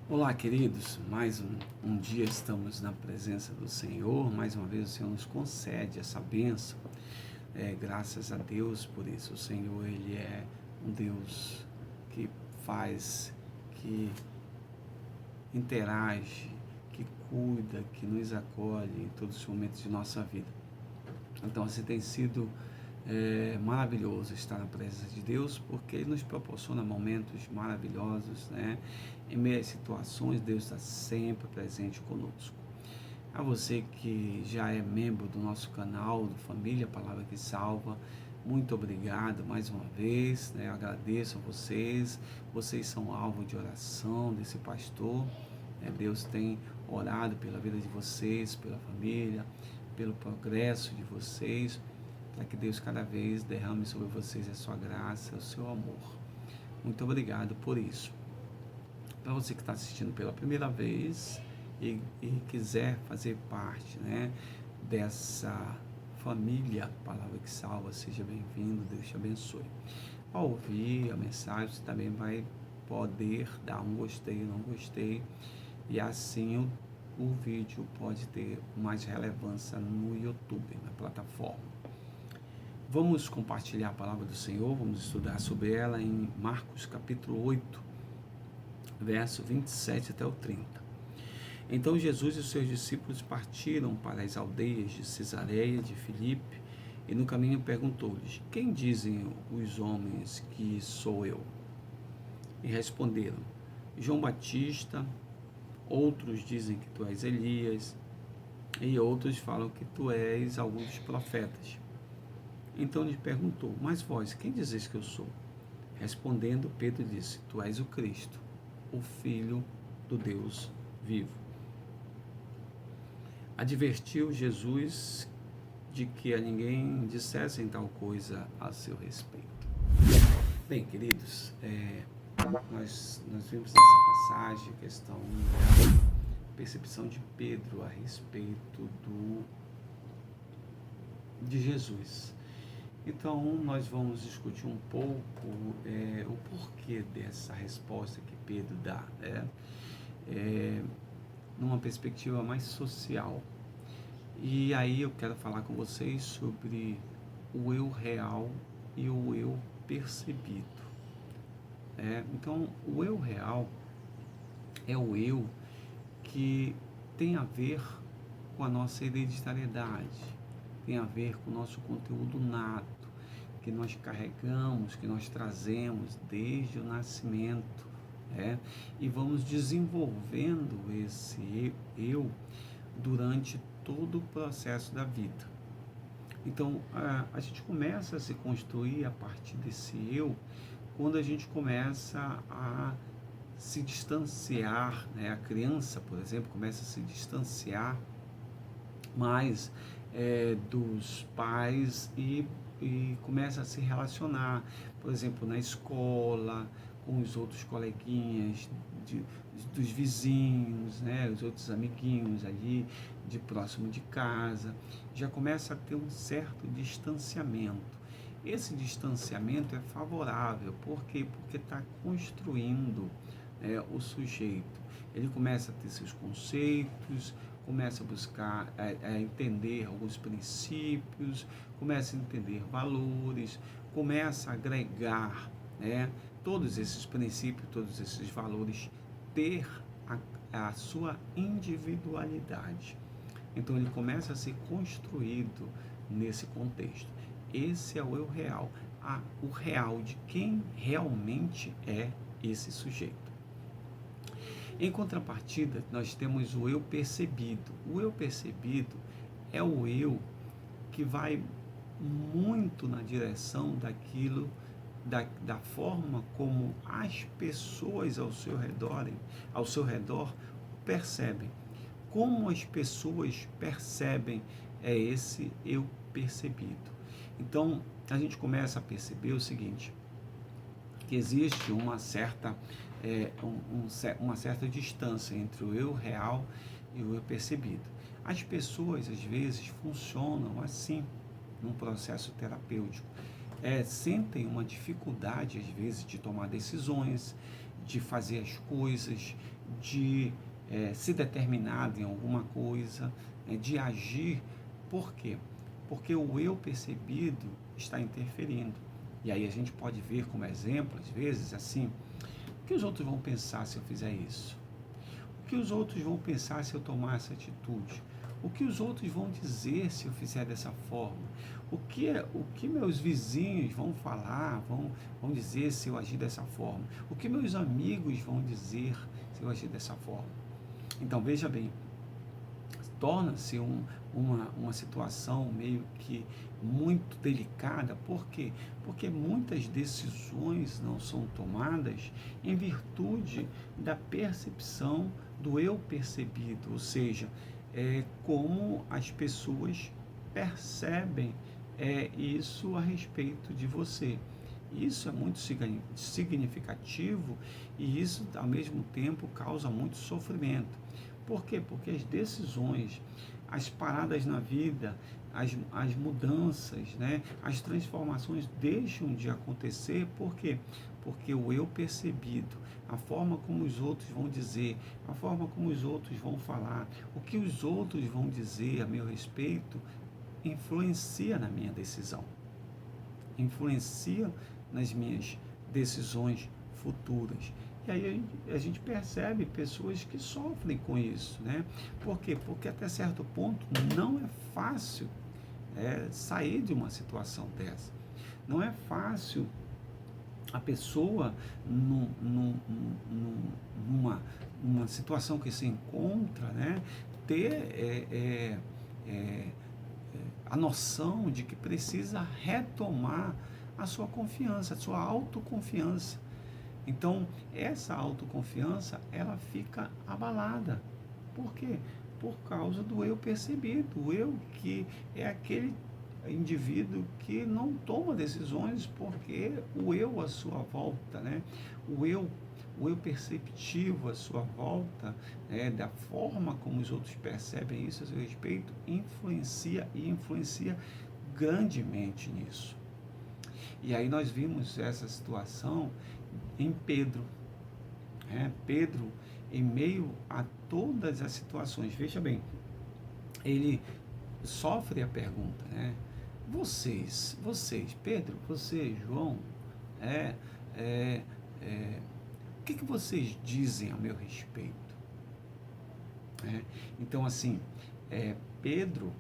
Olá, queridos. Mais um dia estamos na presença do Senhor. Mais uma vez o Senhor nos concede essa bênção. Graças a Deus por isso. O Senhor, Ele é um Deus que faz, que interage, que cuida, que nos acolhe em todos os momentos de nossa vida. Então, assim tem sido maravilhoso estar na presença de Deus, porque Ele nos proporciona momentos maravilhosos, né? Em meio às situações, Deus está sempre presente conosco. A você que já é membro do nosso canal, do Família Palavra que Salva, muito obrigado mais uma vez, né? Eu agradeço a vocês são alvo de oração desse pastor, né? Deus tem orado pela vida de vocês, pela família, pelo progresso de vocês, para que Deus cada vez derrame sobre vocês a sua graça, o seu amor. Muito obrigado por isso. Para você que está assistindo pela primeira vez e quiser fazer parte, né, dessa família Palavra que Salva, seja bem-vindo, Deus te abençoe. Ao ouvir a mensagem, você também vai poder dar um gostei, não gostei, e assim o vídeo pode ter mais relevância no YouTube, na plataforma. Vamos compartilhar a palavra do Senhor, vamos estudar sobre ela em Marcos capítulo 8, verso 27 até o 30. Então Jesus e os seus discípulos partiram para as aldeias de Cesareia de Filipe e no caminho perguntou-lhes: Quem dizem os homens que sou eu? E responderam: João Batista, outros dizem que tu és Elias e outros falam que tu és algum dos profetas. Então lhe perguntou: Mas vós, quem dizeis que eu sou? Respondendo, Pedro disse: Tu és o Cristo, o Filho do Deus vivo. Advertiu Jesus de que a ninguém dissessem tal coisa a seu respeito. Bem, queridos, nós vimos nessa passagem a questão da percepção de Pedro a respeito de Jesus. Então, nós vamos discutir um pouco o porquê dessa resposta que Pedro dá, numa perspectiva mais social. E aí eu quero falar com vocês sobre o eu real e o eu percebido. Então, o eu real é o eu que tem a ver com a nossa hereditariedade, tem a ver com o nosso conteúdo nato, que nós carregamos, que nós trazemos desde o nascimento, e vamos desenvolvendo esse eu durante todo o processo da vida. Então, a gente começa a se construir a partir desse eu, quando a gente começa a se distanciar, a criança, por exemplo, começa a se distanciar mais dos pais e começa a se relacionar, por exemplo, na escola, com os outros coleguinhas, dos vizinhos, os outros amiguinhos ali, de próximo de casa, já começa a ter um certo distanciamento. Esse distanciamento é favorável, por quê? Porque está construindo o sujeito. Ele começa a ter seus conceitos, começa a buscar entender alguns princípios, começa a entender valores, começa a agregar todos esses princípios, todos esses valores, ter a sua individualidade. Então ele começa a ser construído nesse contexto. Esse é o eu real, o real de quem realmente é esse sujeito. Em contrapartida, nós temos o eu percebido. O eu percebido é o eu que vai muito na direção daquilo, da forma como as pessoas ao seu redor percebem. Como as pessoas percebem esse eu percebido. Então, a gente começa a perceber o seguinte, que existe uma certa distância entre o eu real e o eu percebido. As pessoas, às vezes, funcionam assim, num processo terapêutico. Sentem uma dificuldade, às vezes, de tomar decisões, de fazer as coisas, de ser determinado em alguma coisa, de agir. Por quê? Porque o eu percebido está interferindo. E aí a gente pode ver como exemplo, às vezes, assim, o que os outros vão pensar se eu fizer isso? O que os outros vão pensar se eu tomar essa atitude? O que os outros vão dizer se eu fizer dessa forma? O que meus vizinhos vão falar, vão dizer se eu agir dessa forma? O que meus amigos vão dizer se eu agir dessa forma? Então, veja bem, torna-se uma situação meio que muito delicada. Por quê? Porque muitas decisões não são tomadas em virtude da percepção do eu percebido, ou seja, como as pessoas percebem isso a respeito de você. Isso é muito significativo e isso, ao mesmo tempo, causa muito sofrimento. Por quê? Porque as decisões, as paradas na vida, as mudanças, né, as transformações deixam de acontecer. Por quê? Porque o eu percebido, a forma como os outros vão dizer, a forma como os outros vão falar, o que os outros vão dizer a meu respeito, influencia na minha decisão, influencia nas minhas decisões futuras. E aí a gente percebe pessoas que sofrem com isso, né? Por quê? Porque até certo ponto não é fácil sair de uma situação dessa. Não é fácil a pessoa, numa situação que se encontra, né, ter a noção de que precisa retomar a sua confiança, a sua autoconfiança. Então, essa autoconfiança, ela fica abalada. Por quê? Por causa do eu percebido. O eu que é aquele indivíduo que não toma decisões porque o eu à sua volta, né? O eu perceptivo à sua volta, da forma como os outros percebem isso a seu respeito, influencia e influencia grandemente nisso. E aí nós vimos essa situação em Pedro. Pedro, em meio a todas as situações, veja bem, ele sofre a pergunta, né? Vocês, Pedro, você, João, o que vocês dizem a meu respeito? Então, assim, Pedro,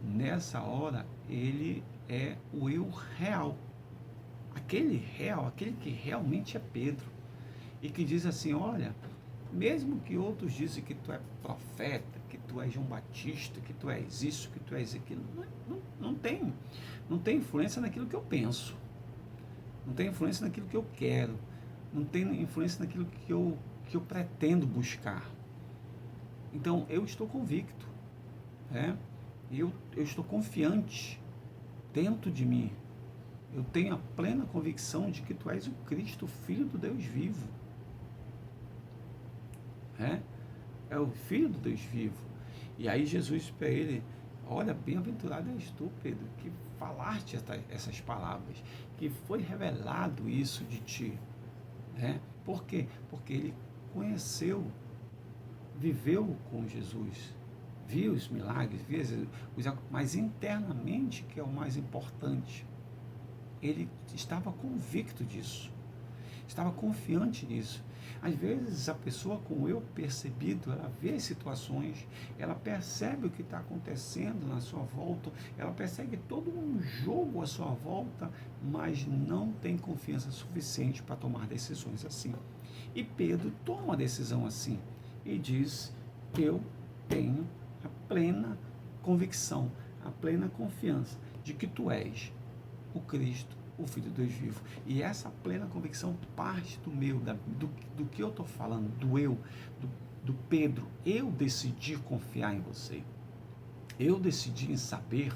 nessa hora, ele é o eu real. Aquele que realmente é Pedro. E que diz assim, olha, mesmo que outros dizem que tu é profeta, que tu és João Batista, que tu és isso, que tu és aquilo, não tem influência naquilo que eu penso, não tem influência naquilo que eu quero, não tem influência naquilo que eu pretendo buscar. Então, eu estou convicto, eu estou confiante dentro de mim. Eu tenho a plena convicção de que tu és o Cristo, o Filho do Deus vivo. É o Filho do Deus vivo. E aí Jesus para ele, olha, bem-aventurado és tu, Pedro, que falaste essas palavras, que foi revelado isso de ti. Por quê? Porque ele conheceu, viveu com Jesus, viu os milagres, mas internamente, que é o mais importante, ele estava convicto disso, estava confiante nisso. Às vezes a pessoa com o eu percebido, ela vê as situações, ela percebe o que está acontecendo na sua volta, ela percebe todo um jogo à sua volta, mas não tem confiança suficiente para tomar decisões assim. E Pedro toma uma decisão assim e diz, eu tenho a plena convicção, a plena confiança de que tu és o Cristo, o Filho de Deus vivo. E essa plena convicção parte do que eu estou falando, do eu, do Pedro. Eu decidi confiar em você. Eu decidi em saber,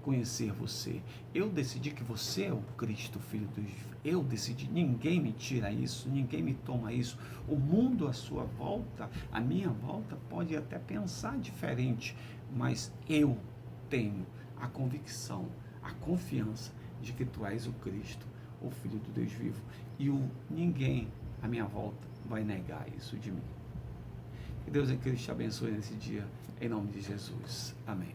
conhecer você. Eu decidi que você é o Cristo, o Filho de Deus vivo. Eu decidi, ninguém me tira isso, ninguém me toma isso. O mundo à sua volta, à minha volta, pode até pensar diferente, mas eu tenho a convicção, a confiança de que tu és o Cristo, o Filho do Deus vivo. E ninguém à minha volta vai negar isso de mim. Que Deus em Cristo te abençoe nesse dia, em nome de Jesus. Amém.